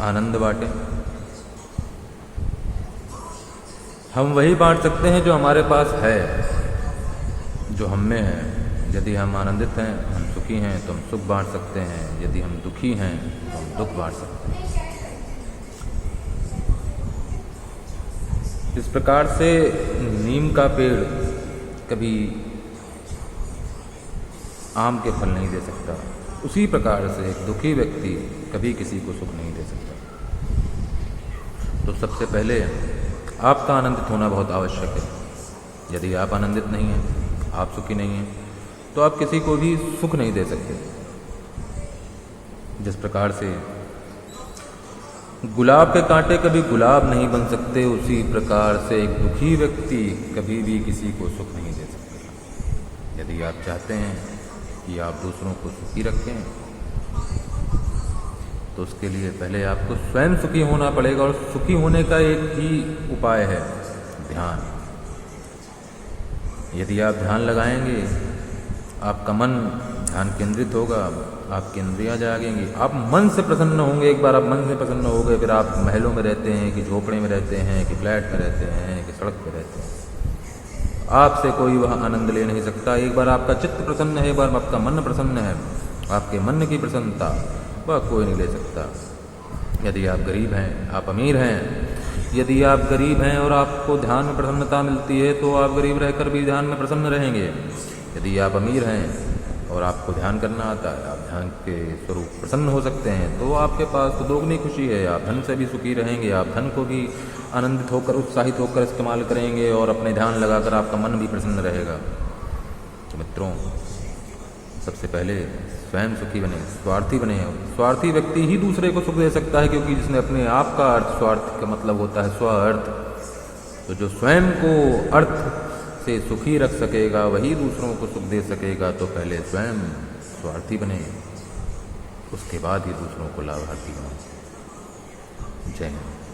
आनंद बांटें। हम वही बांट सकते हैं जो हमारे पास है, जो हम में है। यदि हम आनंदित हैं, हम सुखी हैं, तो हम सुख बांट सकते हैं। यदि हम दुखी हैं तो हम दुख बांट सकते हैं। इस प्रकार से नीम का पेड़ कभी आम के फल नहीं दे सकता, उसी प्रकार से एक दुखी व्यक्ति कभी किसी को सुख नहीं दे सकता। तो सबसे पहले आपका आनंदित होना बहुत आवश्यक है। यदि आप आनंदित नहीं हैं, आप सुखी नहीं हैं, तो आप किसी को भी सुख नहीं दे सकते। जिस प्रकार से गुलाब के कांटे कभी गुलाब नहीं बन सकते, उसी प्रकार से एक दुखी व्यक्ति कभी भी किसी को सुख नहीं दे सकता। यदि आप चाहते हैं कि आप दूसरों को सुखी रखें, तो उसके लिए पहले आपको स्वयं सुखी होना पड़ेगा। और सुखी होने का एक ही उपाय है, ध्यान। यदि आप ध्यान लगाएंगे, आपका मन ध्यान केंद्रित होगा, आपकी इंद्रियां जागेंगी, आप मन से प्रसन्न होंगे। एक बार आप मन से प्रसन्न हो गए, फिर आप महलों में रहते हैं कि झोपड़े में रहते हैं कि फ्लैट में रहते हैं कि सड़क पर रहते हैं, आपसे कोई वह आनंद ले नहीं सकता। एक बार आपका चित्त प्रसन्न है, एक बार आपका मन प्रसन्न है, आपके मन की प्रसन्नता वह कोई नहीं ले सकता। यदि आप गरीब हैं, आप अमीर हैं, यदि आप गरीब हैं और आपको ध्यान में प्रसन्नता मिलती है, तो आप गरीब रहकर भी ध्यान में प्रसन्न रहेंगे। यदि आप अमीर हैं और आपको ध्यान करना आता है, आप ध्यान के स्वरूप प्रसन्न हो सकते हैं, तो आपके पास तो दोगुनी खुशी है। आप धन से भी सुखी रहेंगे, आप धन को भी आनंदित होकर, उत्साहित होकर इस्तेमाल करेंगे और अपने ध्यान लगाकर आपका मन भी प्रसन्न रहेगा। तो मित्रों, सबसे पहले स्वयं सुखी बने, स्वार्थी बने। स्वार्थी व्यक्ति ही दूसरे को सुख दे सकता है, क्योंकि जिसने अपने आप का अर्थ, स्वार्थ का मतलब होता है स्व अर्थ। तो जो स्वयं को अर्थ से सुखी रख सकेगा, वही दूसरों को सुख दे सकेगा। तो पहले स्वयं स्वार्थी बने, उसके बाद ही दूसरों को लाभार्थी बने। जय हिंद।